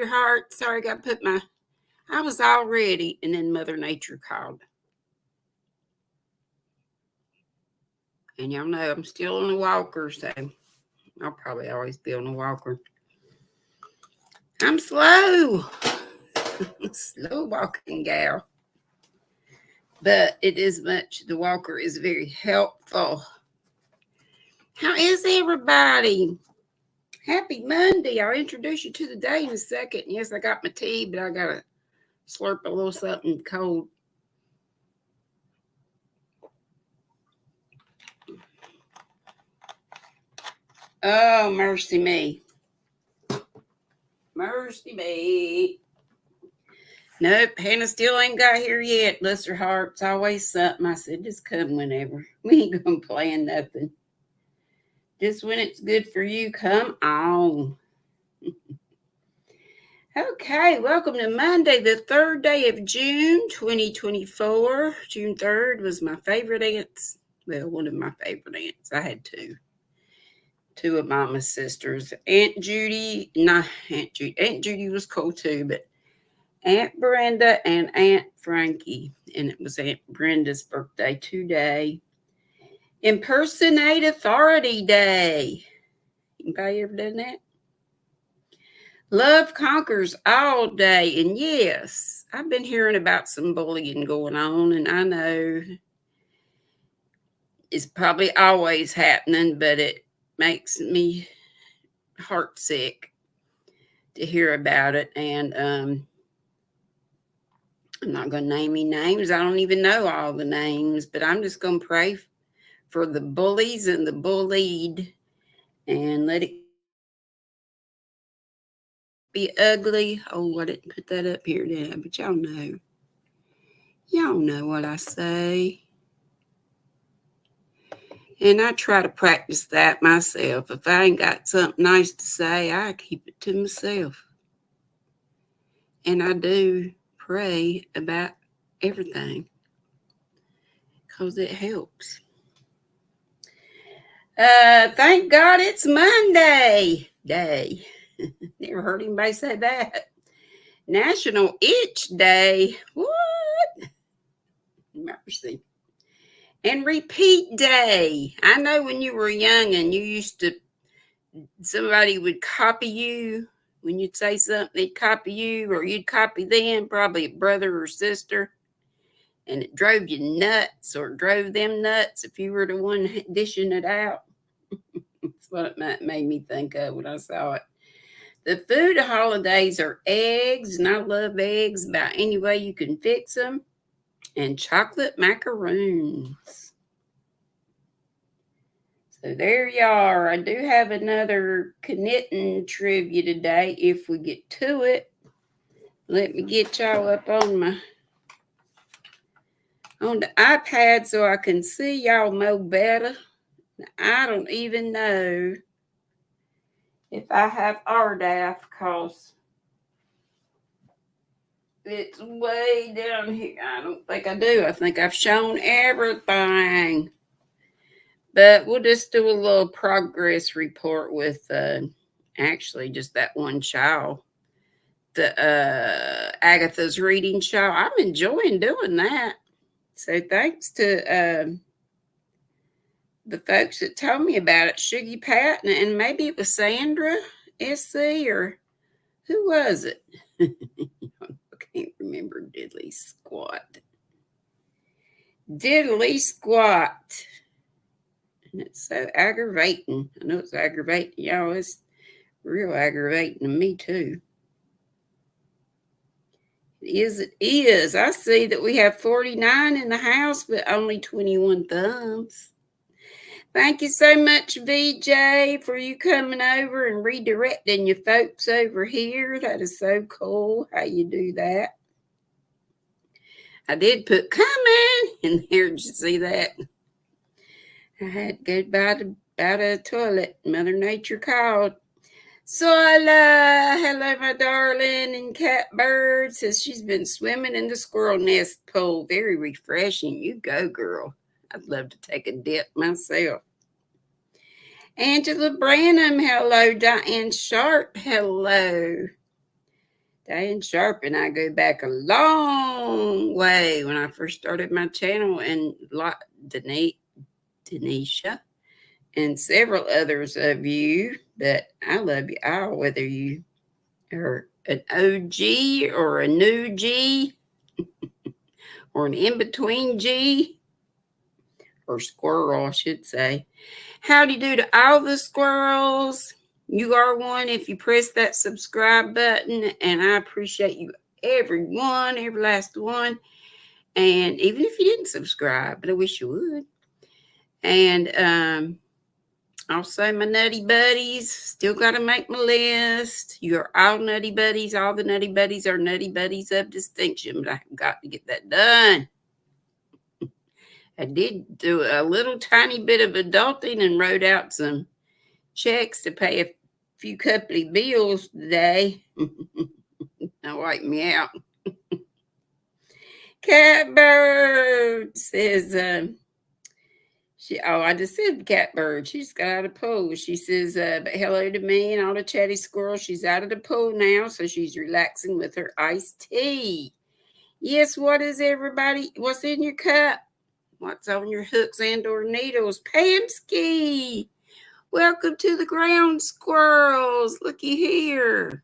sweetheart. Sorry, I got to put my... I was all ready, and then Mother Nature called. And y'all know I'm still on the walker, so I'll probably always be on the walker. I'm slow. Slow walking gal. But it is much. The walker is very helpful. How is everybody? Happy Monday. I'll introduce you to the day in a second. Yes, I got my tea, but I got to slurp a little something cold. Oh, mercy me. Mercy me. Nope, Hannah still ain't got here yet. Bless her heart. It's always something. I said, just come whenever. We ain't going to plan nothing. Just when it's good for you, come on. Okay, welcome to Monday, the 3rd day of June, 2024. June 3rd was my favorite aunts. Well, one of my favorite aunts. I had two of Mama's sisters. Aunt Judy was cool too, but Aunt Brenda and Aunt Frankie. And it was Aunt Brenda's birthday today. Impersonate Authority Day. Anybody ever done that? Love conquers all day. And yes, I've been hearing about some bullying going on, and I know it's probably always happening, but it makes me heartsick to hear about it. And I'm not going to name any names. I don't even know all the names, but I'm just going to pray for the bullies and the bullied and let it be ugly. Oh, I didn't put that up here, did I? But y'all know. Y'all know what I say. And I try to practice that myself. If I ain't got something nice to say, I keep it to myself. And I do pray about everything because it helps. Thank God it's Monday day. Never heard anybody say that. National Itch Day. What? Mercy. And Repeat Day. I know when you were young and you used to, somebody would copy you. When you'd say something, they'd copy you, or you'd copy them, probably a brother or sister. And it drove you nuts, or drove them nuts if you were the one dishing it out. That's what it made me think of when I saw it. The food holidays are eggs, and I love eggs about any way you can fix them, and chocolate macaroons. So there you are. I do have another knitting trivia today if we get to it. Let me get y'all up on the iPad so I can see y'all more better. I don't even know if I have RDAF because it's way down here. I don't think I do. I think I've shown everything. But we'll just do a little progress report with actually just that one child. The Agatha's reading show. I'm enjoying doing that. So thanks to the folks that told me about it, Shuggy Pat, and maybe it was Sandra SC, or who was it? I can't remember. Diddly squat. And it's so aggravating. I know it's aggravating y'all. It's real aggravating to me too. It is. I see that we have 49 in the house, but only 21 thumbs. Thank you so much, VJ, for you coming over and redirecting your folks over here. That is so cool how you do that. I did put coming in there. Did you see that? I had to go by the toilet. Mother Nature called. Soila, hello, my darling. And Catbird says she's been swimming in the squirrel nest pool. Very refreshing. You go, girl. I'd love to take a dip myself. Angela Branham, hello. Diane Sharp, hello. Diane Sharp and I go back a long way when I first started my channel, and Denisha and several others of you. But I love you all, whether you are an OG or a new G or an in-between G or squirrel, I should say. Howdy do to all the squirrels. You are one if you press that subscribe button, and I appreciate you, everyone, every last one. And even if you didn't subscribe, but I wish you would. And also my nutty buddies, still got to make my list. You're all nutty buddies. All the nutty buddies are nutty buddies of distinction, but I've got to get that done. I did do a little tiny bit of adulting and wrote out some checks to pay a few couple of bills today. Now wipe me out. Catbird says, I just said Catbird. She just got out of the pool. She says, but hello to me and all the chatty squirrels. She's out of the pool now, so she's relaxing with her iced tea. Yes, what is everybody? What's in your cup? What's on your hooks and or needles? Pamsky, welcome to the ground squirrels. Looky here.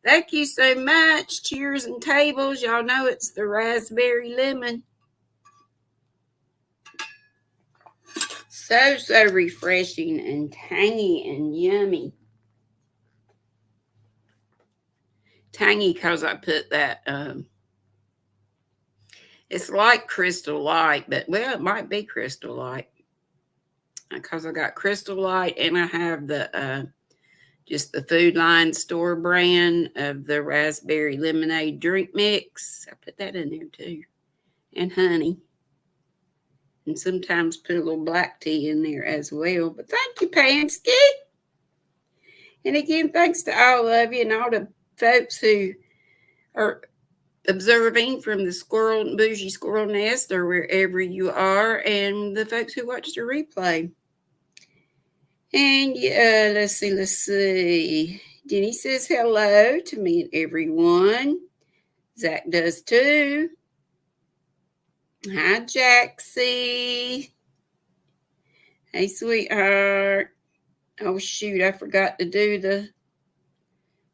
Thank you so much. Cheers and tables. Y'all know it's the raspberry lemon. So refreshing and tangy and yummy. Tangy because I put that, it's like Crystal Light, but, well, it might be Crystal Light. Because I got Crystal Light and I have the, just the Food Line store brand of the raspberry lemonade drink mix. I put that in there too. And honey. And sometimes put a little black tea in there as well. But thank you, Pansky. And again, thanks to all of you and all the folks who are observing from the Bougie Squirrel Nest or wherever you are, and the folks who watch the replay. And let's see. Deni says hello to me and everyone. Zach does too. Hi, Jaxie. Hey, sweetheart. Oh, shoot, I forgot to do the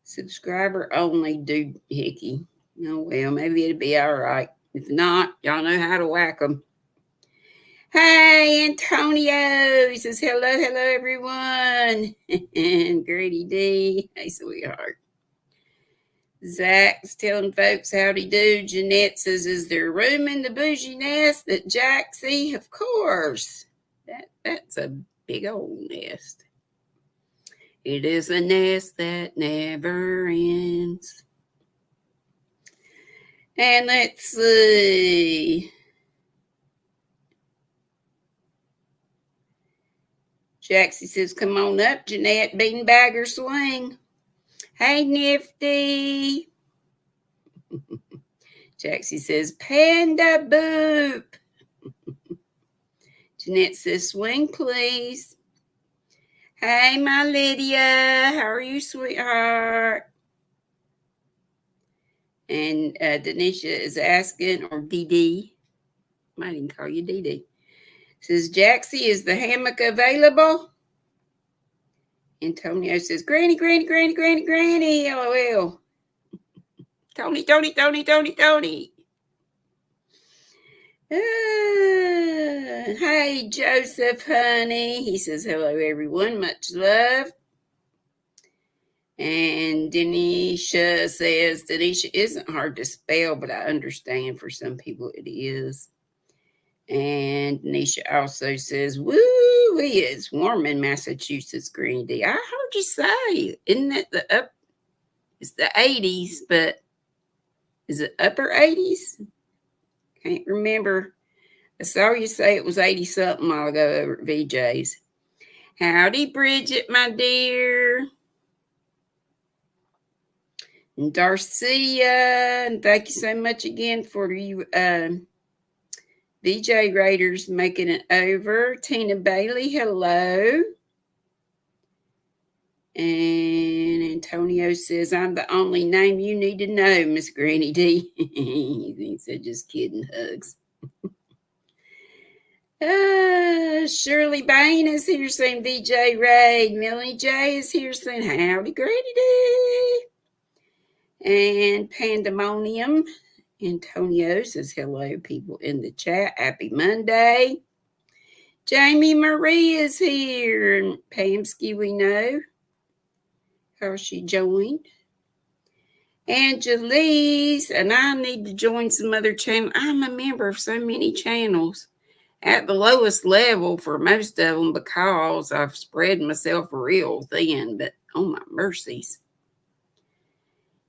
subscriber only doohickey. Oh, well, maybe it'll be all right. If not, y'all know how to whack them. Hi, Antonio. He says, hello, everyone. And GrannyDee. Hey, sweetheart. Zach's telling folks howdy do. Jeanette says, is there room in the bougie nest that Jaxie? Of course. That's a big old nest. It is a nest that never ends. And let's see. Jaxie says, come on up, Jeanette, beanbagger swing. Hey, Nifty. Jaxie says, panda boop. Jeanette says, swing, please. Hey, my Lydia. How are you, sweetheart? And Denisha is asking, or Dee. Might even call you Dee. Says, Jaxie, is the hammock available? Antonio says, Granny, LOL. Tony. Hey, Joseph, honey. He says, hello, everyone. Much love. And Denisha says, Denisha isn't hard to spell, but I understand for some people it is. And Denisha also says, woo, it's warm in Massachusetts, GrannyDee. I heard you say, isn't it it's the 80s, but is it upper 80s? Can't remember. I saw you say it was 80-something while ago over at VJ's. Howdy, Bridget, my dear. And Darcia, and thank you so much again for you VJ Raiders making it over. Tina Bailey, hello. And Antonio says, I'm the only name you need to know, Miss GrannyDee. He said, just kidding, hugs. Shirley Bain is here saying VJ Ray. Melanie J is here saying, howdy, GrannyDee. And Pandemonium. Antonio says, hello, people in the chat. Happy Monday. Jamie Marie is here. And Pamsky, we know how she joined. Angelise, and I need to join some other channel. I'm a member of so many channels at the lowest level for most of them because I've spread myself real thin, but oh my mercies.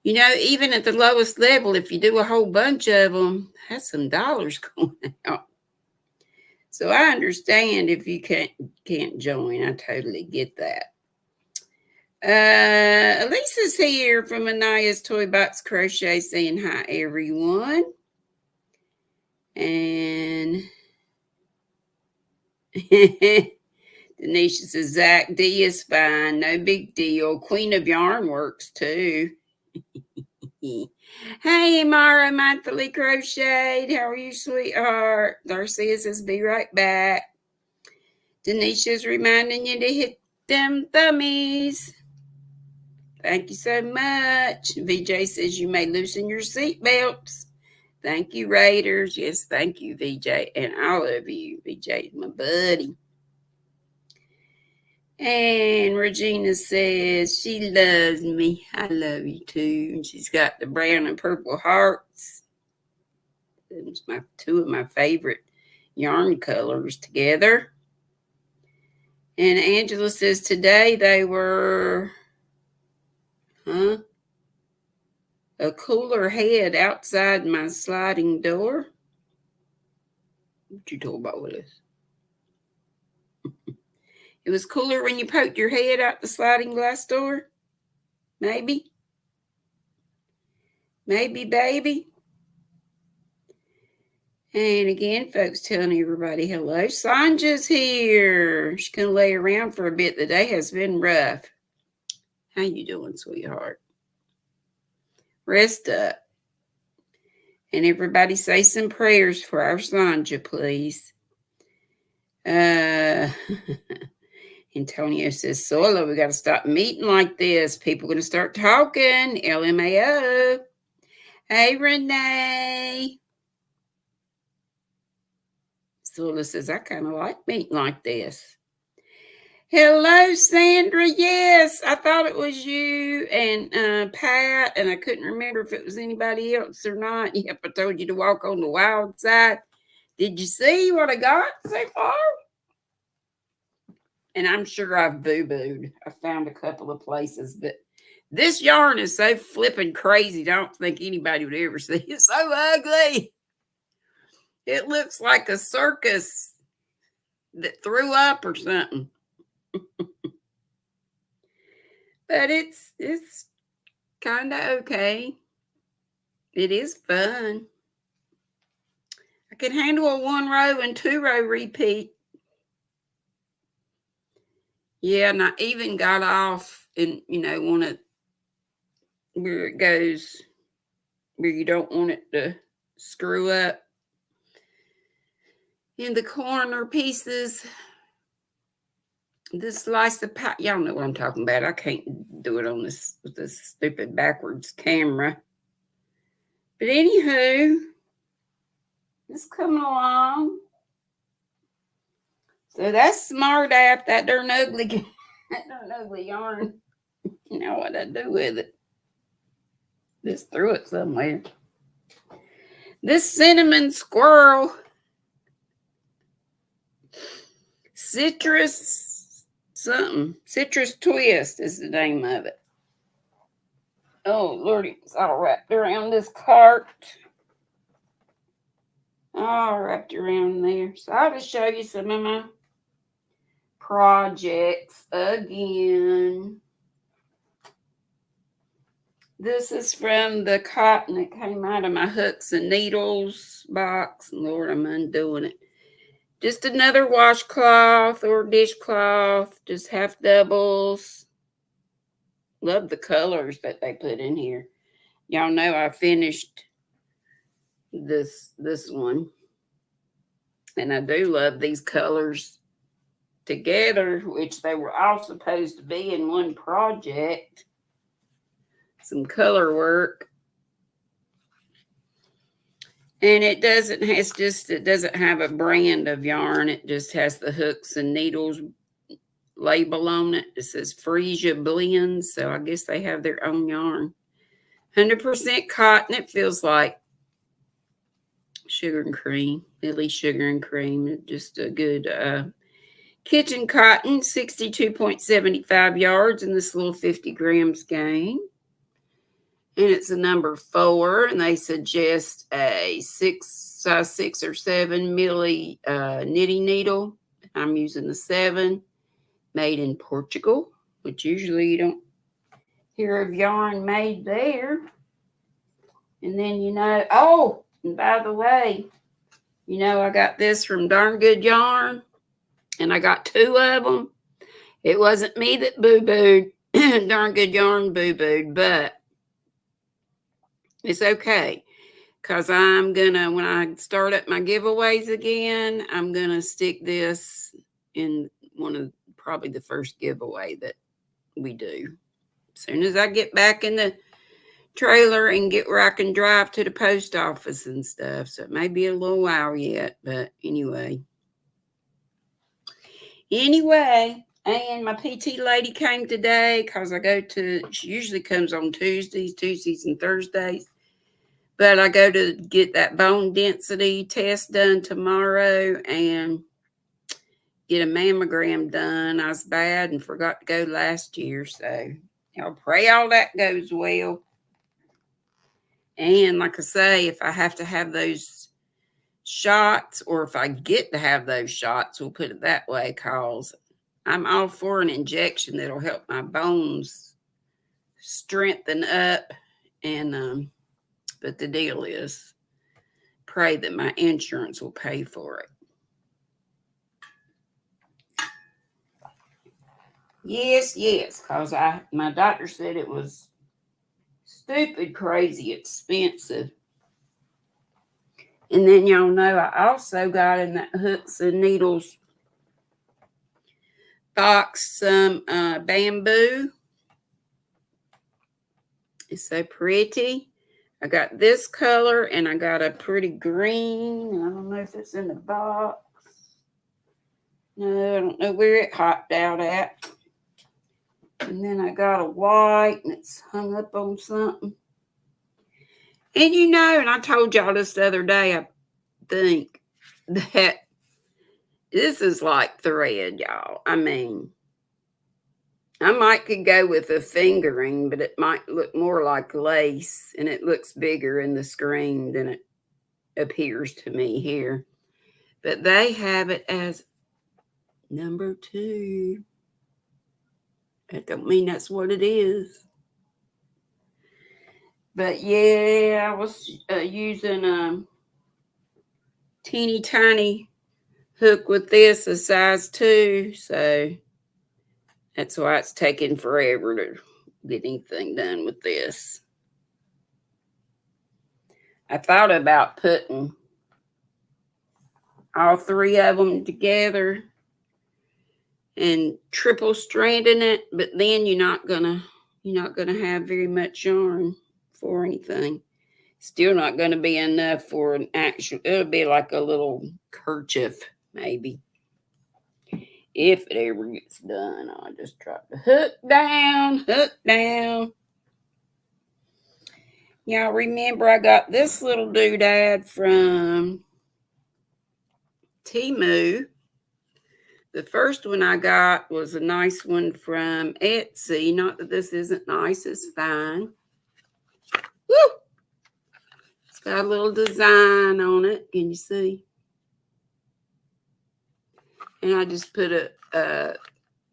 You know, even at the lowest level, if you do a whole bunch of them, that's some dollars going out. So I understand if you can't join. I totally get that. Elisa's here from Anaya's Toy Box Crochet saying hi, everyone. And Denisha says, Zach D is fine. No big deal. Queen of Yarn works too. Hey, Mara, Mindfully Crocheted. How are you, sweetheart? Darcy says, be right back. Denisha's reminding you to hit them thummies. Thank you so much. VJ says you may loosen your seatbelts. Thank you, Raiders. Yes, thank you, VJ. And I love you. VJ is my buddy. And Regina says she loves me. I love you too. And she's got the brown and purple hearts. It's two of my favorite yarn colors together. And Angela says today they were, a cooler head outside my sliding door. What you talking about with this? It was cooler when you poked your head out the sliding glass door? Maybe? Maybe, baby? And again, folks, telling everybody hello. Sanja's here. She's going to lay around for a bit. The day has been rough. How you doing, sweetheart? Rest up. And everybody say some prayers for our Sanja, please. Antonio says, Solo, we got to stop meeting like this. People going to start talking. LMAO. Hey, Renee. Sula says, I kind of like meeting like this. Hello, Sandra. Yes, I thought it was you and Pat, and I couldn't remember if it was anybody else or not. Yep, I told you to walk on the wild side. Did you see what I got so far? And I'm sure I've boo-booed. I found a couple of places, but this yarn is so flipping crazy. I don't think anybody would ever see it. It's so ugly. It looks like a circus that threw up or something. But it's kind of okay. It is fun. I can handle a 1-row and 2-row repeat. Yeah, and I even got off and, want it where it goes, where you don't want it to screw up in the corner pieces. This slice of pie, y'all know what I'm talking about. I can't do it on this with this stupid backwards camera. But anywho, it's coming along. So that's Smart App, that darn ugly yarn. You know what I do with it. Just threw it somewhere. This cinnamon squirrel. Citrus twist is the name of it. Oh, Lordy, it's all wrapped around this cart. All wrapped around there. So I'll just show you some of my projects again. This is from the cotton that came out of my hooks and needles box. Lord, I'm undoing it. Just another washcloth or dishcloth, just half doubles. Love the colors that they put in here. Y'all know I finished this one. And I do love these colors together, which they were all supposed to be in one project. Some color work. And it doesn't have a brand of yarn. It just has the hooks and needles label on it. It says Frisia Blends. So I guess they have their own yarn. 100% cotton. It feels like sugar and cream. At least sugar and cream. Just a good kitchen cotton. 62.75 yards in this little 50 gram skein. And it's a number 4, and they suggest a size 6 or 7 milli knitting needle. I'm using the 7, made in Portugal, which usually you don't hear of yarn made there. And then, and by the way, I got this from Darn Good Yarn, and I got 2 of them. It wasn't me that boo-booed. Darn Good Yarn boo-booed, but it's okay, because I'm going to, when I start up my giveaways again, I'm going to stick this in probably the first giveaway that we do. As soon as I get back in the trailer and get where I can drive to the post office and stuff. So it may be a little while yet, but anyway. And my PT lady came today because she usually comes on Tuesdays and Thursdays. But I go to get that bone density test done tomorrow and get a mammogram done. I was bad and forgot to go last year. So y'all pray all that goes well. And like I say, if I have to have those shots, or if I get to have those shots, we'll put it that way, because I'm all for an injection that'll help my bones strengthen up. And but the deal is, pray that my insurance will pay for it. Yes, because my doctor said it was stupid, crazy expensive. And then y'all know I also got in that hooks and needles box some bamboo. It's so pretty. I got this color, and I got a pretty green. I don't know if it's in the box. No, I don't know where it hopped out at. And then I got a white, and it's hung up on something. And and I told y'all this the other day, I think that this is like thread, y'all. I mean, I could go with a fingering, but it might look more like lace, and it looks bigger in the screen than it appears to me here. But they have it as number 2. That don't mean that's what it is. But yeah, I was using a teeny tiny hook with this, a size 2. So that's why it's taking forever to get anything done with this. I thought about putting all 3 of them together and triple stranding it, but then you're not gonna have very much yarn for anything. Still not gonna be enough for an actual. It'll be like a little kerchief, maybe, if it ever gets done. I'll just drop the hook down. Y'all remember I got this little doodad from Temu. The first one I got was a nice one from Etsy. Not that this isn't nice, it's fine. Woo! It's got a little design on it. Can you see? And I just put a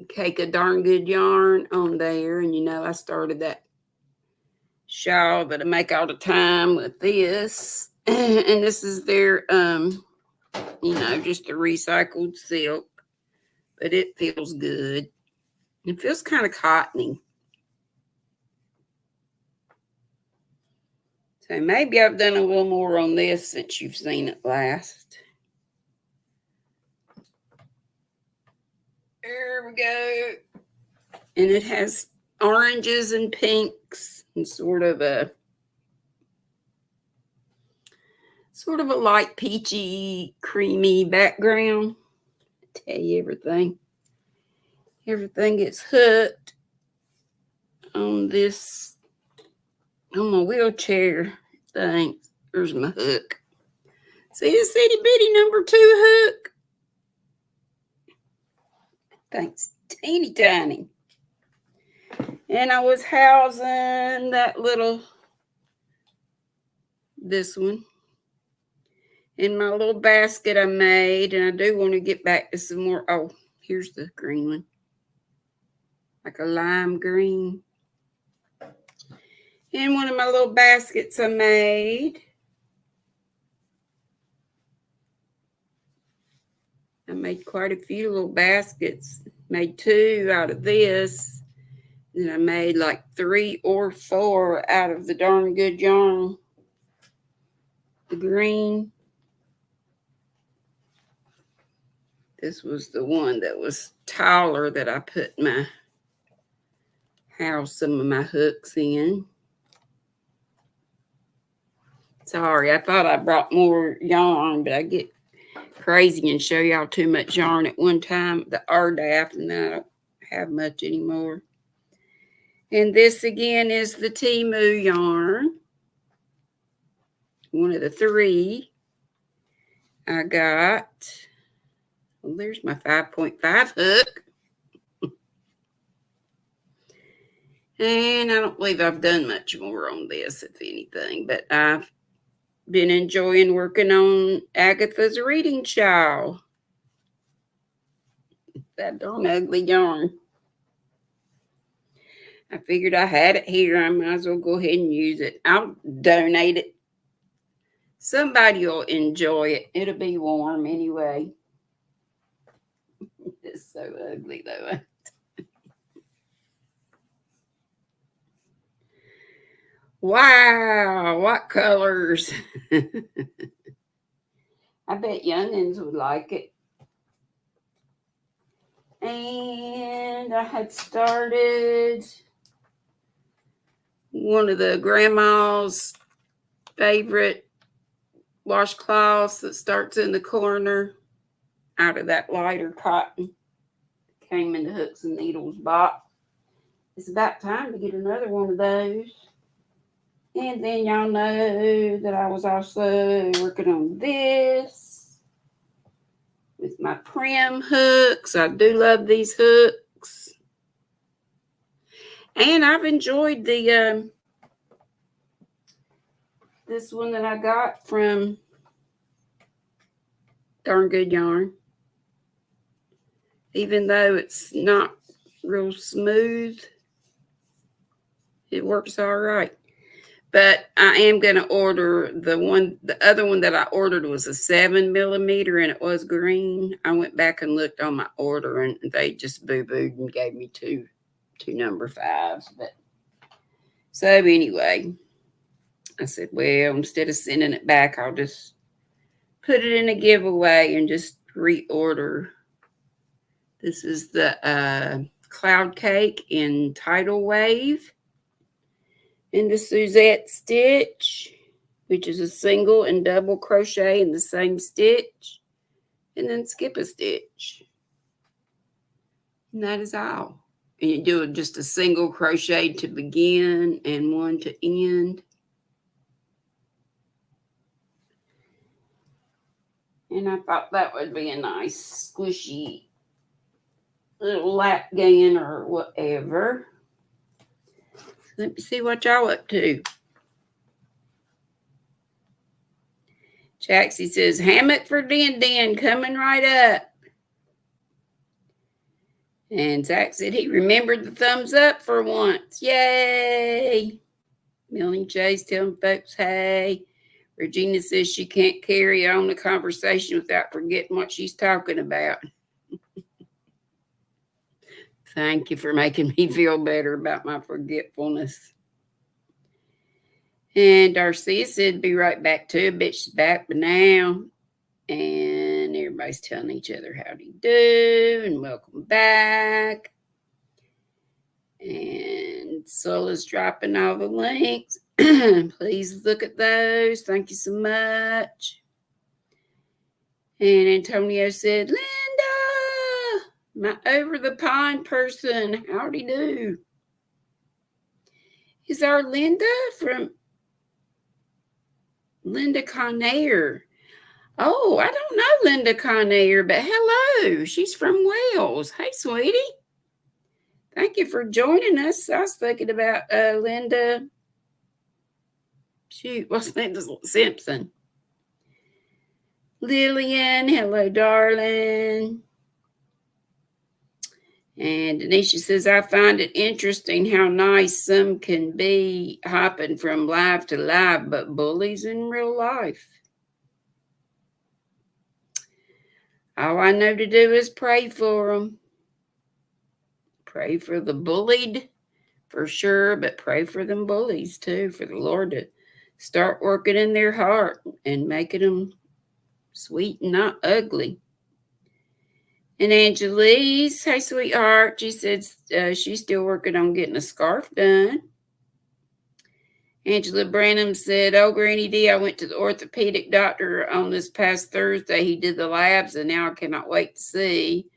cake of Darn Good Yarn on there. And I started that shawl that I make all the time with this. And this is their, just the recycled silk. But it feels good. It feels kind of cottony. So maybe I've done a little more on this since you've seen it last. There we go. And it has oranges and pinks and sort of a light peachy, creamy background. I tell you everything. Everything gets hooked on this, on my wheelchair thing. There's my hook. See this itty bitty number 2 hook? Thanks, teeny tiny. And I was housing this one in my little basket I made. And I do want to get back to some more. Oh, here's the green one. Like a lime green. In one of my little baskets I made. I made quite a few little baskets. Made 2 out of this. And I made like 3 or 4 out of the darn good yarn. The green. This was the one that was taller that I put some of my hooks in. Sorry, I thought I brought more yarn, but I get crazy and show y'all too much yarn at one time, the day after, and then I don't have much anymore. And this again is the Temu yarn. One of the 3 I got. Well, there's my 5.5 hook. And I don't believe I've done much more on this, if anything, but I've been enjoying working on Agatha's reading shawl. That darn ugly yarn. I figured I had it here. I might as well go ahead and use it. I'll donate it. Somebody will enjoy it. It'll be warm anyway. It's so ugly, though. Wow, what colors. I bet youngins would like it. And I had started one of the grandma's favorite washcloths that starts in the corner out of that lighter cotton. Came in the hooks and needles box. It's about time to get another one of those. And then y'all know that I was also working on this with my prim hooks. I do love these hooks. And I've enjoyed the this one that I got from Darn Good Yarn. Even though it's not real smooth, it works all right. But I am going to order the other one that I ordered was a 7mm and it was green. I went back and looked on my order and they just boo-booed and gave me two number 5s. But so anyway, I said, well, instead of sending it back, I'll just put it in a giveaway and just reorder. This is the Cloud Cake in Tidal Wave. And the Suzette stitch, which is a single and double crochet in the same stitch, and then skip a stitch. And that is all. And you do just a single crochet to begin and one to end. And I thought that would be a nice squishy little lap gain or whatever. Let me see what y'all up to. Jaxie says, hammock for Den coming right up. And Zach said he remembered the thumbs up for once. Yay. Melanie J's telling folks, hey. Regina says she can't carry on the conversation without forgetting what she's talking about. Thank you for making me feel better about my forgetfulness. And Darcia said, be right back to it. Bet she's back by now. And everybody's telling each other howdy do and welcome back. And Sola's dropping all the links. Please look at those. Thank you so much. And Antonio said, Linda, my over the pond person, howdy do. Is our Linda from Linda Conair? Oh, I don't know Linda Conair, but hello. She's from Wales. Hey, sweetie. Thank you for joining us. I was thinking about Linda. Shoot, what's Linda Simpson? Lillian, hello, darling. And Denisha says, I find it interesting how nice some can be hopping from live to live, but bullies in real life. All I know to do is pray for them. Pray for the bullied for sure, but pray for them bullies too, for the Lord to start working in their heart and making them sweet and not ugly. And Angelise, hey, sweetheart, she said she's still working on getting a scarf done. Angela Branham said, oh, GrannyDee, I went to the orthopedic doctor on this past Thursday. He did the labs, and now I cannot wait to see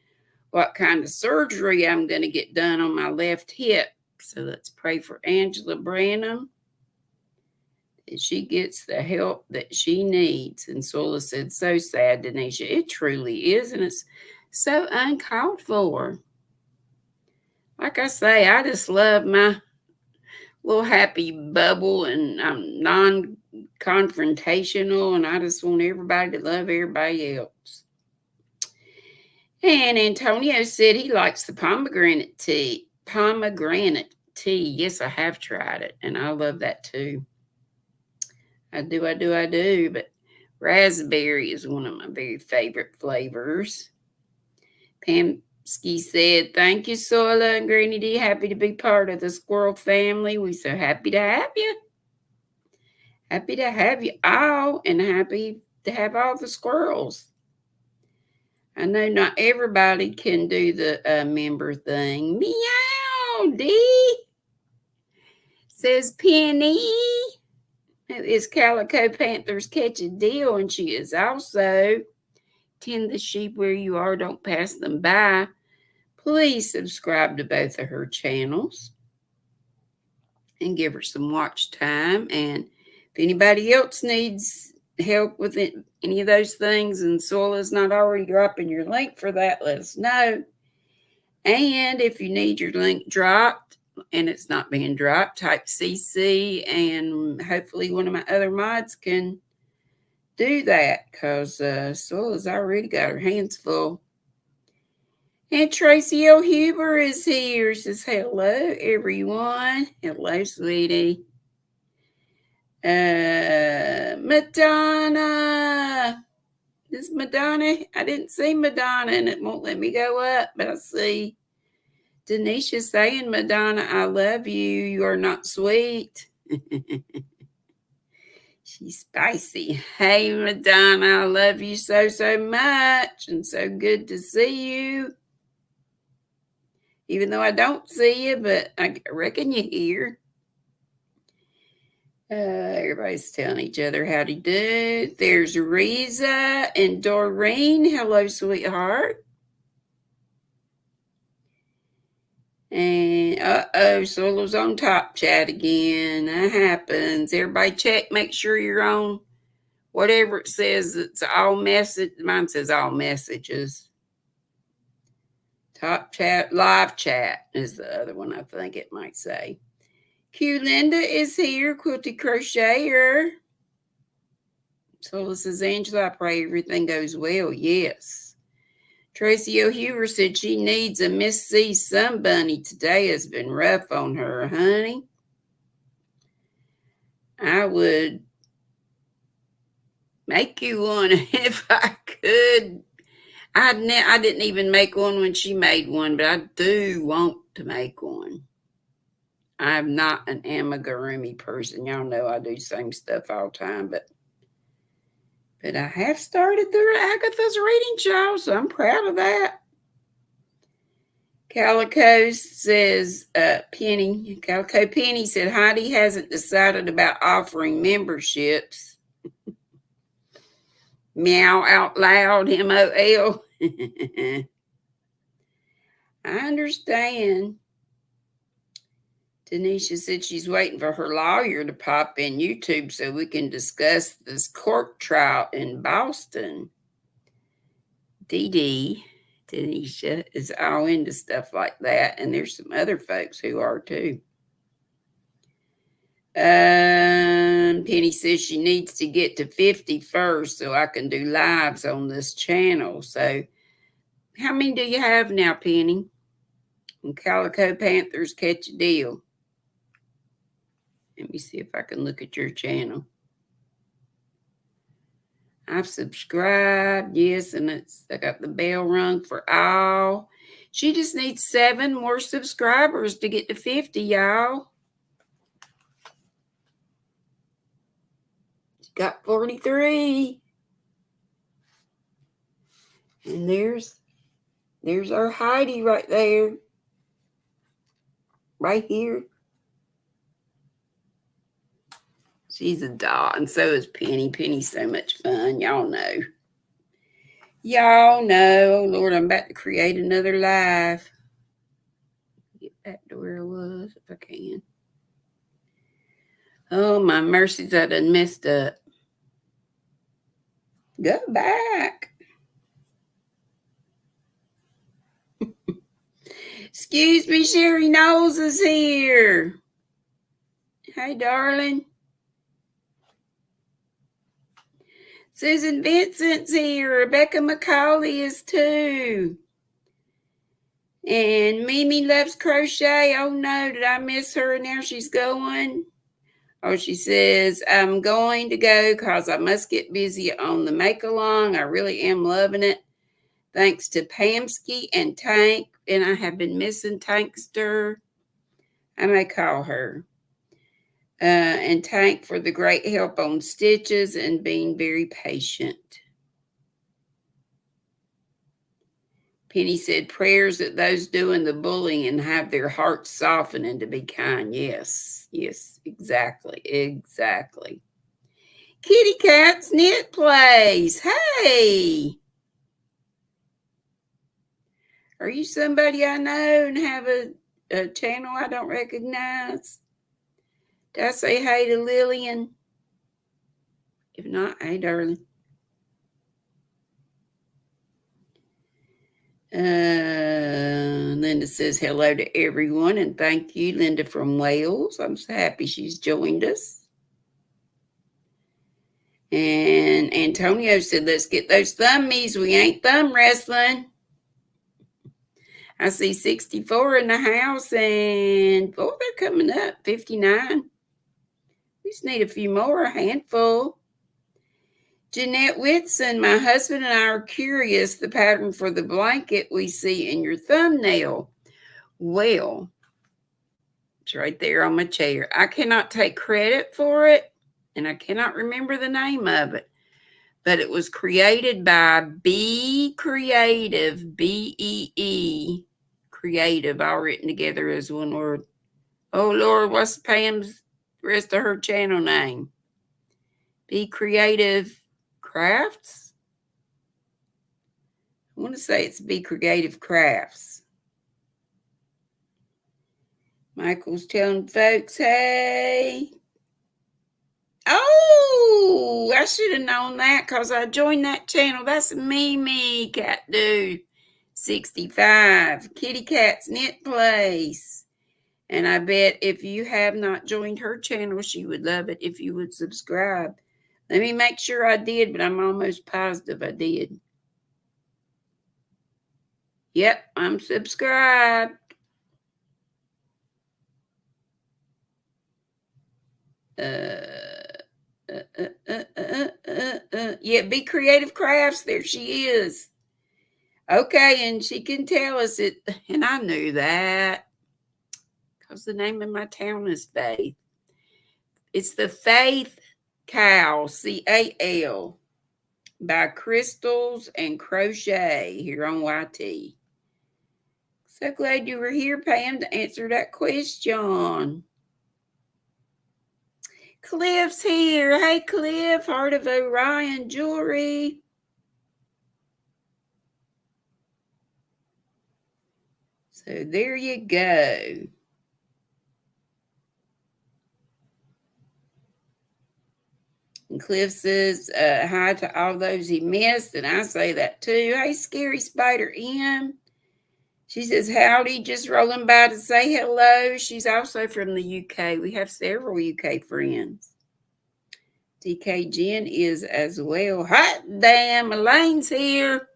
what kind of surgery I'm going to get done on my left hip. So let's pray for Angela Branham that she gets the help that she needs. And Sola said, so sad, Denisha. It truly is, and it's so uncalled for. Like I say, I just love my little happy bubble, and I'm non-confrontational, and I just want everybody to love everybody else. And Antonio said he likes the pomegranate tea. Pomegranate tea. Yes, I have tried it, and I love that too. I do. But raspberry is one of my very favorite flavors. Pamsky said, thank you, Sola and GrannyDee. Happy to be part of the squirrel family. We're so happy to have you. Happy to have you all, and happy to have all the squirrels. I know not everybody can do the member thing. Meow, Dee, says Penny. Is Calico Panthers Catch a Deal, and she is also tend the sheep where you are, don't pass them by. Please subscribe to both of her channels and give her some watch time. And if anybody else needs help with it, any of those things, and Sola's not already dropping your link for that, let us know. And if you need your link dropped and it's not being dropped, type CC, and hopefully one of my other mods can do that, because Sola's already got her hands full. And Tracy L. Huber is here. Says hello, everyone. Hello, sweetie. Madonna. This Madonna. I didn't see Madonna, and it won't let me go up, but I see Denisha saying, Madonna, I love you. You are not sweet. She's spicy. Hey, Madonna, I love you so, so much, and so good to see you. Even though I don't see you, but I reckon you're here. Everybody's telling each other how to do. There's Riza and Doreen. Hello, sweetheart. And Solo's on Top Chat again. That happens. Everybody check, make sure you're on whatever it says. It's all message. Mine says all messages. Top Chat, live chat is the other one, I think it might say. Q Linda is here, quilty crocheter. Sola says, Angela, I pray everything goes well. Yes. Tracy O'Huber said she needs a Miss C sun bunny. Today has been rough on her, honey. I would make you one if I could. I didn't even make one when she made one, but I do want to make one. I'm not an amigurumi person. Y'all know I do same stuff all the time, but I have started the Agatha's reading show, so I'm proud of that. Calico says, Calico Penny said Heidi hasn't decided about offering memberships. Meow out loud, MOL. I understand. Tanisha said she's waiting for her lawyer to pop in YouTube so we can discuss this court trial in Boston. Dee, Tanisha, is all into stuff like that, and there's some other folks who are too. Penny says she needs to get to 50 first so I can do lives on this channel. So how many do you have now, Penny? And Calico Panthers catch a deal. Let me see if I can look at your channel. I've subscribed, yes, and I got the bell rung for all. She just needs 7 more subscribers to get to 50, y'all. She got 43. And there's our Heidi right there. Right here. She's a doll, and so is Penny. Penny's so much fun. Y'all know. Y'all know. Oh, Lord, I'm about to create another live. Get back to where I was if I can. Oh, my mercies, I done messed up. Go back. Excuse me, Sherry Knowles is here. Hey, darling. Susan Vincent's here. Rebecca McCauley is too. And Mimi loves crochet. Oh no, did I miss her? Now she's going. Oh, she says, I'm going to go because I must get busy on the make-along. I really am loving it. Thanks to Pamsky and Tank. And I have been missing Tankster. I may call her. And Tank for the great help on stitches and being very patient. Penny said, prayers that those doing the bullying and have their hearts softened and to be kind. Yes, exactly. Kitty Cat's Knit Place. Hey. Are you somebody I know and have a channel I don't recognize? Did I say hey to Lillian? If not, hey, darling. Linda says hello to everyone and thank you, Linda from Wales. I'm so happy she's joined us. And Antonio said, let's get those thummies. We ain't thumb wrestling. I see 64 in the house and, oh, they're coming up, 59. We just need a few more, a handful. Jeanette Whitson, my husband and I are curious the pattern for the blanket we see in your thumbnail. Well, it's right there on my chair. I cannot take credit for it, and I cannot remember the name of it, but it was created by Be Creative, B-E-E, Creative, all written together as one word. Oh, Lord, what's Pam's rest of her channel name? Be Creative Crafts? I want to say it's Be Creative Crafts. Michael's telling folks, hey. Oh, I should have known that because I joined that channel. That's Mimi Cat Dude 65. Kitty Cat's Knit Place. And I bet if you have not joined her channel, she would love it if you would subscribe. Let me make sure I did, but I'm almost positive I did. Yep, I'm subscribed. Yeah, Be Creative Crafts. There she is. Okay, and she can tell us it. And I knew that because the name of my town is Faith. It's the Faith Cal, Cal, by Crystals and Crochet here on YT. So glad you were here, Pam, to answer that question. Cliff's here. Hey, Cliff, Heart of Orion Jewelry. So there you go. And Cliff says hi to all those he missed, and I say that too. Hey, Scary Spider M. She says howdy, just rolling by to say hello. She's also from the UK. We have several UK friends. DK Jen is as well. Hot damn, Elaine's here.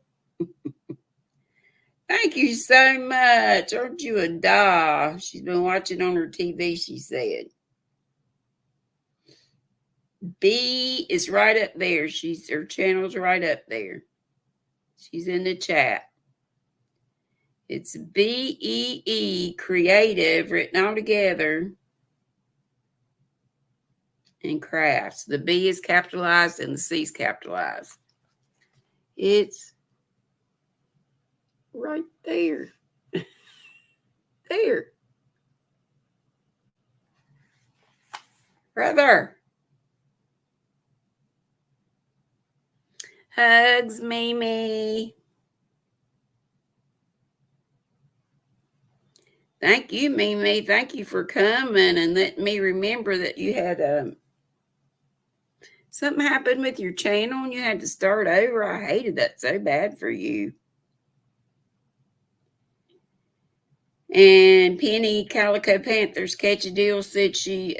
Thank you so much. Aren't you a doll? She's been watching on her TV, she said. B is right up there. Her channel's right up there. She's in the chat. It's BEE Creative written all together. And Crafts. The B is capitalized and the C is capitalized. It's right there. There. Right there. Hugs, Mimi. Thank you, Mimi. Thank you for coming and letting me remember that you had something happened with your channel and you had to start over. I hated that so bad for you. And Penny Calico Panthers Catch a Deal said she,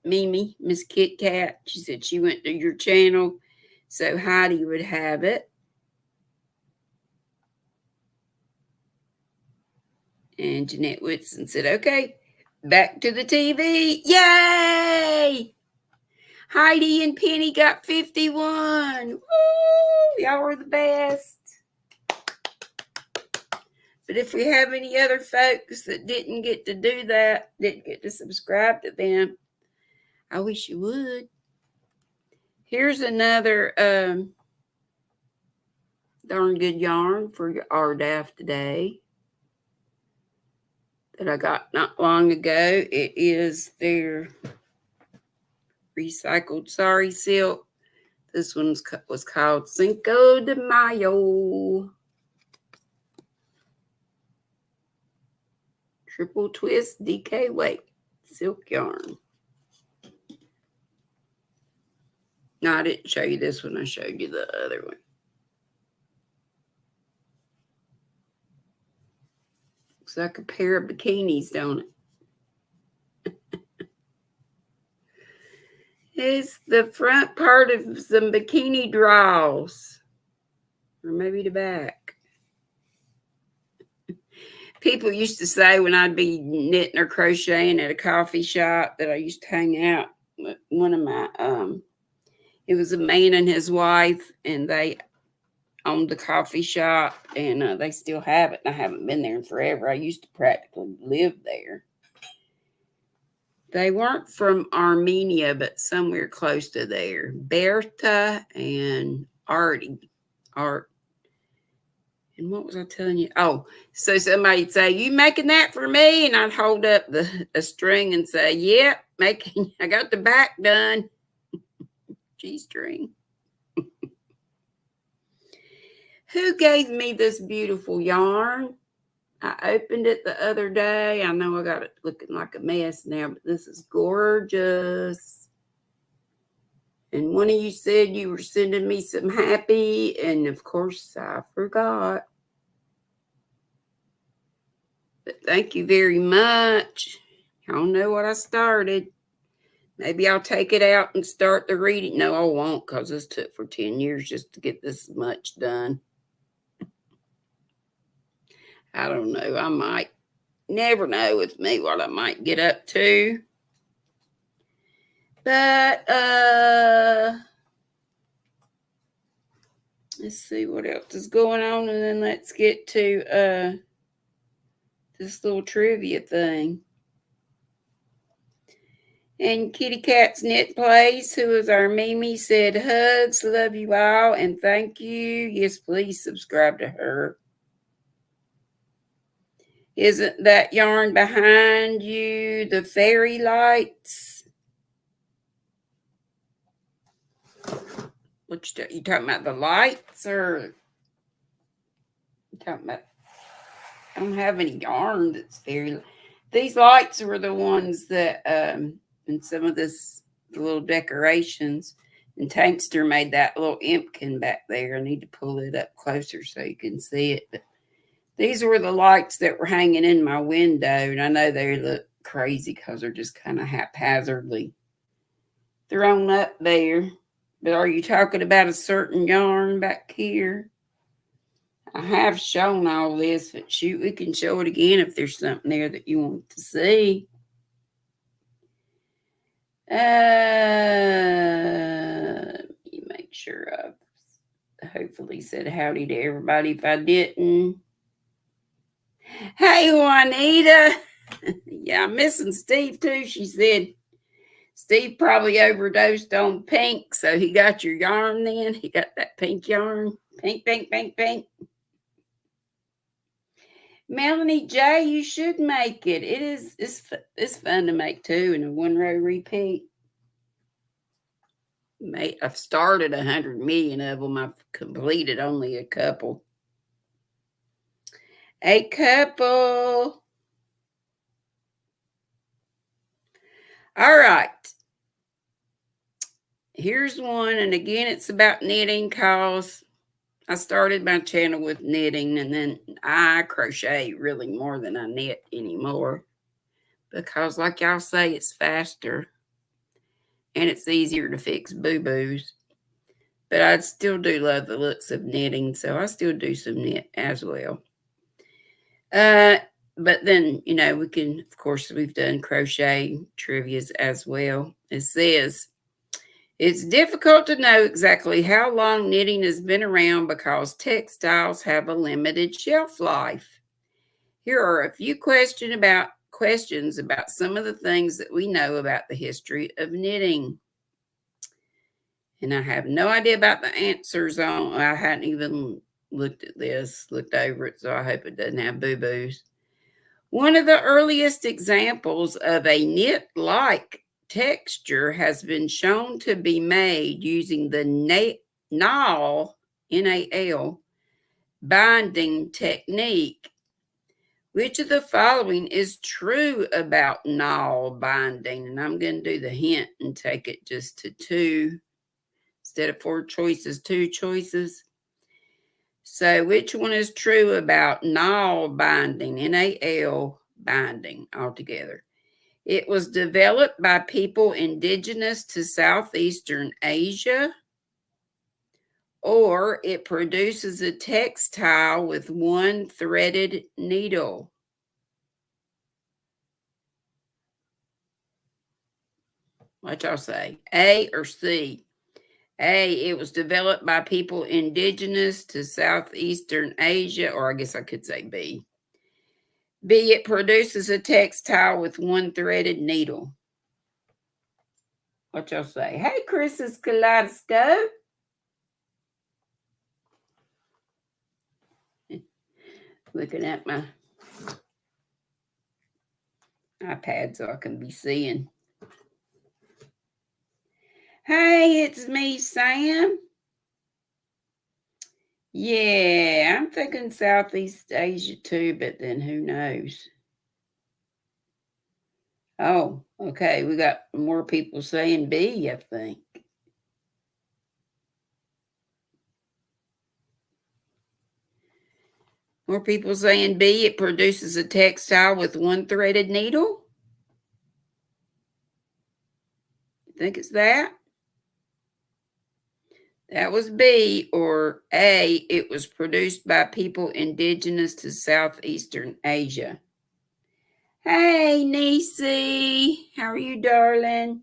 Mimi, Miss Kit Kat, she said she went to your channel so Heidi would have it. And Jeanette Whitson said, okay, back to the TV. Yay! Heidi and Penny got 51. Woo! Y'all were the best. But if we have any other folks that didn't get to do that, didn't get to subscribe to them, I wish you would. Here's another darn good yarn for your RDAF today that I got not long ago. It is their recycled sari silk. This one was called Cinco de Mayo. Triple twist DK weight silk yarn. No, I didn't show you this one. I showed you the other one. Looks like a pair of bikinis, don't it? It's the front part of some bikini draws. Or maybe the back. People used to say when I'd be knitting or crocheting at a coffee shop that I used to hang out with one of my, it was a man and his wife, and they owned the coffee shop, and they still have it. And I haven't been there in forever. I used to practically live there. They weren't from Armenia, but somewhere close to there. Bertha and Artie. And what was I telling you? Oh, so somebody'd say, you making that for me? And I'd hold up a string and say, yep, I got the back done. G-string. Who gave me this beautiful yarn? I opened it the other day. I know I got it looking like a mess now, but this is gorgeous. And one of you said you were sending me some happy, and of course I forgot. But thank you very much. Y'all know what I started. Maybe I'll take it out and start the reading. No, I won't, because this took for 10 years just to get this much done. I don't know. I might. Never know with me what I might get up to. But let's see what else is going on, and then let's get to this little trivia thing. And Kitty Cat's Knit Place, who is our Mimi, said, hugs, love you all, and thank you. Yes, please subscribe to her. Isn't that yarn behind you the fairy lights? What you talking about, the lights, or you talking about? I don't have any yarn that's fairy. These lights were the ones that and some of the little decorations. And Tankster made that little impkin back there. I need to pull it up closer so you can see it. But these were the lights that were hanging in my window. And I know they look crazy because they're just kind of haphazardly thrown up there. But are you talking about a certain yarn back here? I have shown all this, but shoot, we can show it again if there's something there that you want to see. Let me make sure I've hopefully said howdy to everybody. If I didn't, hey Juanita. Yeah, I'm missing Steve too. She said Steve probably overdosed on pink, so he got your yarn then. He got that pink yarn. Pink, pink, pink, pink. Melanie J, you should make it. It's fun to make too, in a one row repeat. I've started 100 million of them. I've completed only a couple. A couple. All right. Here's one, and again, it's about knitting because I started my channel with knitting, and then I crochet really more than I knit anymore because, like y'all say, it's faster and it's easier to fix boo-boos. But I still do love the looks of knitting, so I still do some knit as well. But then, we can, of course, we've done crochet trivias as well. It says, it's difficult to know exactly how long knitting has been around because textiles have a limited shelf life. Here are a few questions about some of the things that we know about the history of knitting. And I have no idea about the answers I hadn't even looked over it, so I hope it doesn't have boo-boos. One of the earliest examples of a knit-like texture has been shown to be made using the NAL, N-A-L, binding technique. Which of the following is true about NAL binding? And I'm going to do the hint and take it just to 2 instead of 4 choices, 2 choices. So which one is true about NAL binding, N-A-L binding altogether? It was developed by people indigenous to Southeastern Asia, or it produces a textile with one threaded needle. What y'all say? A or C? A, it was developed by people indigenous to Southeastern Asia, or I guess I could say B. B, it produces a textile with one threaded needle. What y'all say? Hey, Chris's Kaleidoscope. Looking at my iPad so I can be seeing. Hey, it's me, Sam. Yeah, I'm thinking Southeast Asia too, but then who knows? Oh, okay. We got more people saying B, I think. More people saying B, it produces a textile with one threaded needle. You think it's that? That was B. Or A, it was produced by people indigenous to Southeastern Asia. Hey, Nisi. How are you, darling?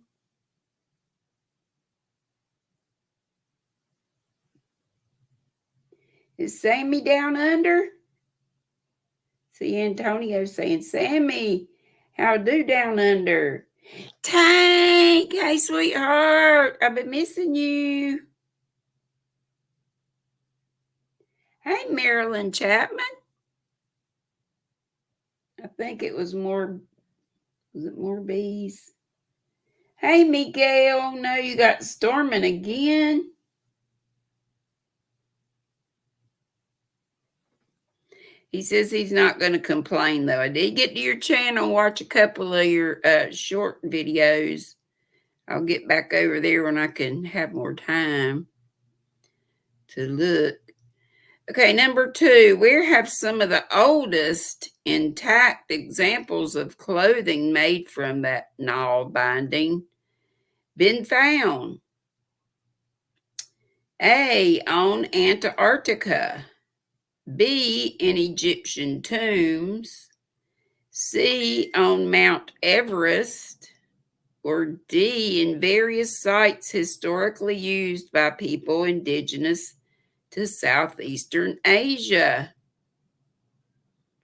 Is Sammy down under? See Antonio saying, Sammy, how do down under? Tank, hey sweetheart, I've been missing you. Hey Marilyn Chapman. I think it was more bees? Hey Miguel, no, you got storming again. He says he's not going to complain, though. I did get to your channel, watch a couple of your short videos. I'll get back over there when I can have more time to look. Okay, number 2. Where have some of the oldest intact examples of clothing made from that nail binding been found? A, on Antarctica. B, in Egyptian tombs. C, on Mount Everest. Or D, in various sites historically used by people indigenous to Southeastern Asia.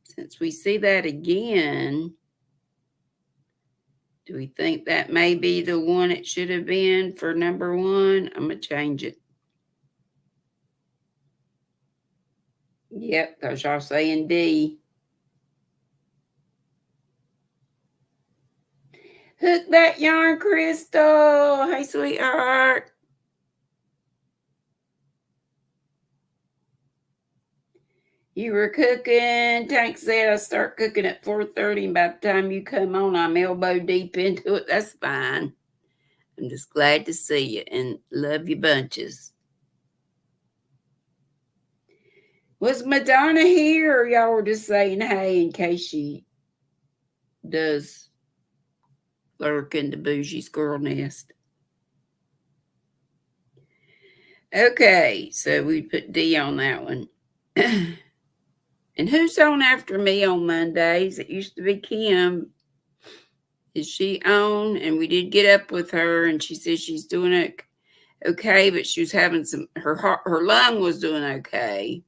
Since we see that again, do we think that may be the one it should have been for number 1? I'm going to change it. Yep, because y'all saying D. Hook that yarn, Crystal. Hey, sweetheart. You were cooking. Tank said I start cooking at 4:30, and by the time you come on, I'm elbow deep into it. That's fine. I'm just glad to see you and love you bunches. Was Madonna here, or y'all were just saying hey in case she does lurk in the bougie squirrel nest? Okay, so we put D on that one. And who's on after me on Mondays? It used to be Kim. Is she on? And we did get up with her, and she says she's doing okay, but she was having her lung was doing okay.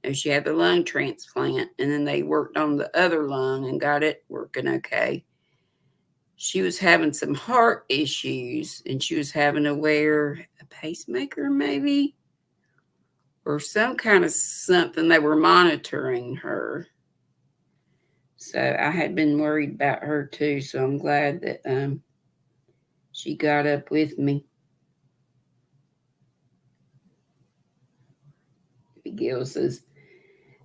And she had the lung transplant, and then they worked on the other lung and got it working okay. She was having some heart issues, and she was having to wear a pacemaker, maybe, or some kind of something. They were monitoring her. So I had been worried about her too. So I'm glad that she got up with me. Miguel says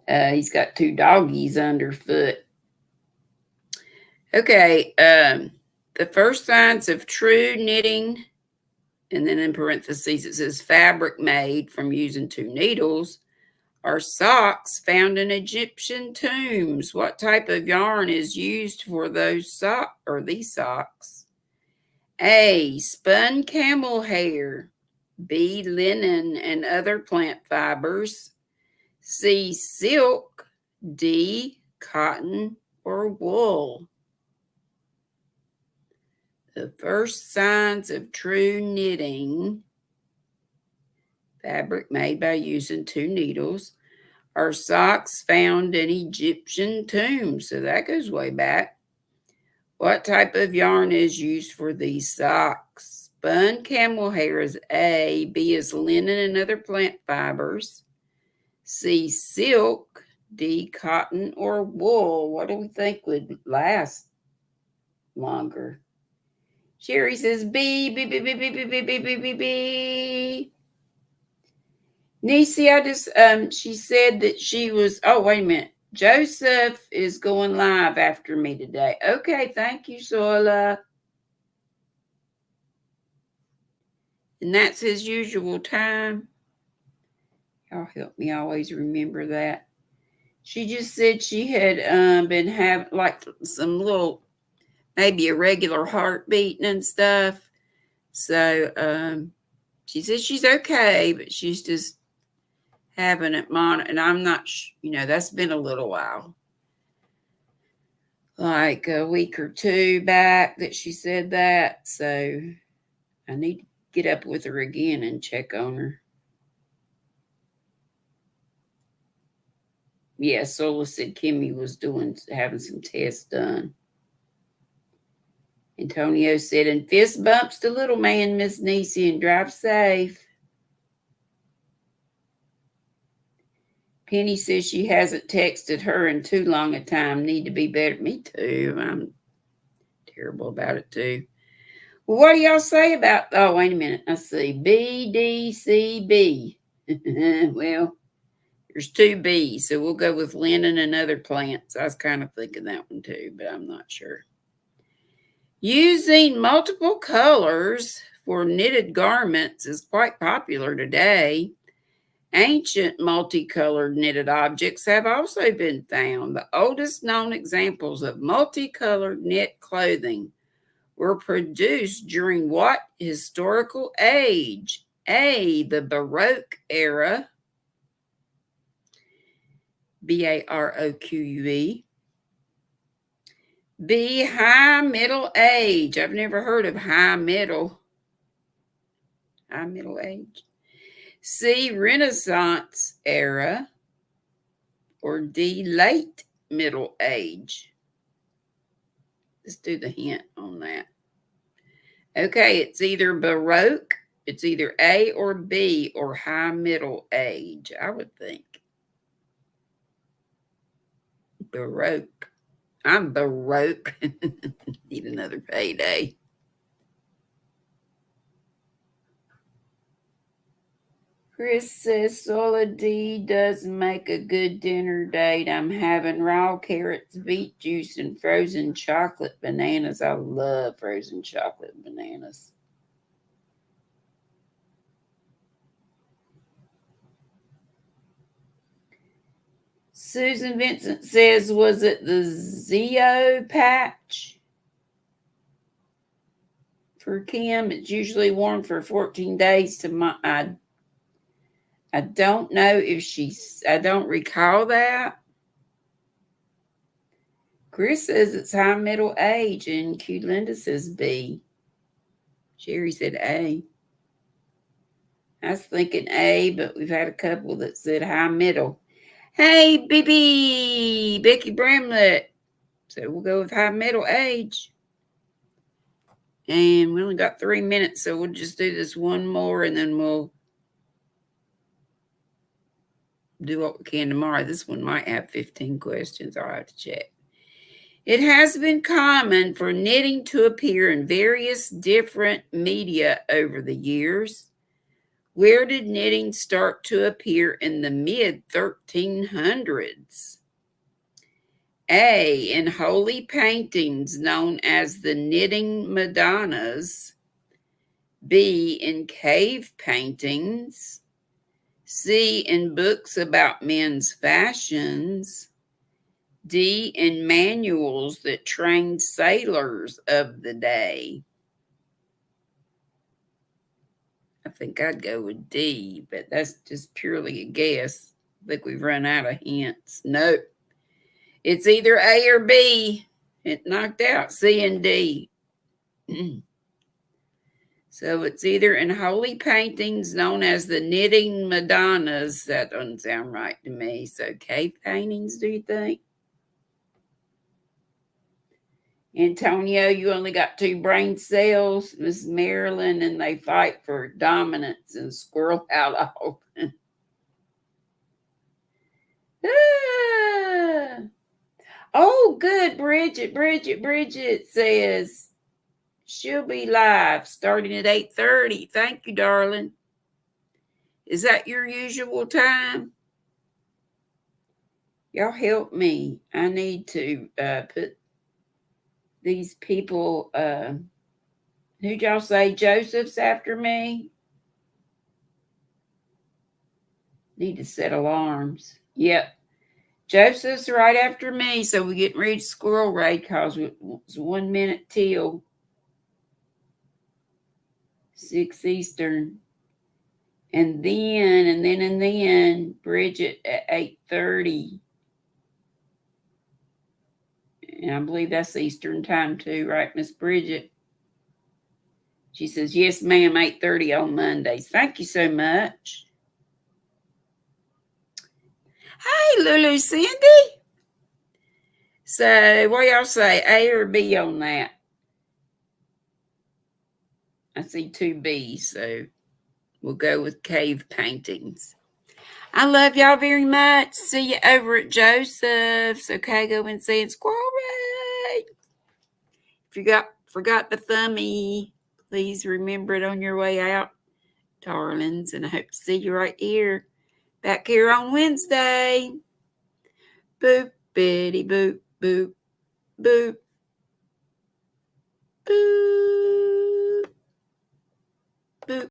he's got 2 doggies underfoot. Okay, the first signs of true knitting, and then in parentheses it says fabric made from using 2 needles, are socks found in Egyptian tombs. What type of yarn is used for these socks? A, spun camel hair. B, linen and other plant fibers. C, silk. D, cotton or wool. The first signs of true knitting, fabric made by using 2 needles, are socks found in Egyptian tombs. So that goes way back. What type of yarn is used for these socks? Spun camel hair is A. B is linen and other plant fibers. C, silk. D, cotton or wool. What do we think would last longer? Sherry says B, B, B, B, B, B, B, B, B, B, B. Nisi, she said that she was, oh, wait a minute. Joseph is going live after me today. Okay, thank you, Sola. And that's his usual time. Y'all help me always remember that. She just said she had been having like some little, maybe irregular heartbeat and stuff. So she says she's okay, but she's just having it and I'm not, that's been a little while. Like a week or 2 back that she said that. So I need to get up with her again and check on her. Yeah, Sola said Kimmy was having some tests done. Antonio said, and fist bumps to little man, Miss Niecy, and drive safe. Penny says she hasn't texted her in too long a time. Need to be better. Me too. I'm terrible about it too. Well, what do y'all say about, oh, wait a minute. I see. BDCB. Well, there's two B's, so we'll go with linen and other plants. I was kind of thinking that one too, but I'm not sure. Using multiple colors for knitted garments is quite popular today. Ancient multicolored knitted objects have also been found. The oldest known examples of multicolored knit clothing were produced during what historical age? A, the Baroque era, Baroque. B, High Middle Age. I've never heard of High Middle Age. C, Renaissance era. Or D, Late Middle Age. Let's do the hint on that. Okay, it's either Baroque, it's either A or B, or High Middle Age, I would think. Baroque. I'm Baroque. Need another payday. Chris says Sola D does make a good dinner date. I'm having raw carrots, beet juice, and frozen chocolate bananas. I love frozen chocolate bananas. Susan Vincent says, was it the Zeo patch? For Kim, it's usually worn for 14 days to I don't know if I don't recall that. Chris says it's high middle age, and Q Linda says B. Sherry said A. I was thinking A, but we've had a couple that said high middle. Hey, BB, Becky Bramlett. So we'll go with high middle age. And we only got 3 minutes, so we'll just do this one more, and then we'll do what we can tomorrow. This one might have 15 questions. I'll have to check. It has been common for knitting to appear in various different media over the years. Where did knitting start to appear in the mid-1300s? A, in holy paintings known as the Knitting Madonnas. B, in cave paintings. C, in books about men's fashions. D, in manuals that trained sailors of the day. I think I'd go with D, but that's just purely a guess. I think we've run out of hints. Nope. It's either A or B. It knocked out C and D. So it's either in holy paintings known as the Knitting Madonnas. That doesn't sound right to me. So cave paintings, do you think? Antonio, you only got 2 brain cells. Miss Marilyn, and they fight for dominance and squirrel out all. Oh, good. Bridget says she'll be live starting at 8:30. Thank you, darling. Is that your usual time? Y'all help me. I need to put these people, who'd y'all say Joseph's after me? Need to set alarms. Yep. Joseph's right after me, so we're getting ready to squirrel raid because it's 1 minute till 6 Eastern. And then Bridget at 8:30. And I believe that's Eastern time too, right, Miss Bridget? She says, yes, ma'am, 8:30 on Mondays. Thank you so much. Hey, Lulu Cindy. So what y'all say, A or B on that? I see 2 B's, so we'll go with cave paintings. I love y'all very much. See you over at Joseph's. Okay, go and see Squirrel Ray. If you forgot the thummy, please remember it on your way out, darlings. And I hope to see you right here, back here on Wednesday. Boop, bitty, boop, boop, boop, boop.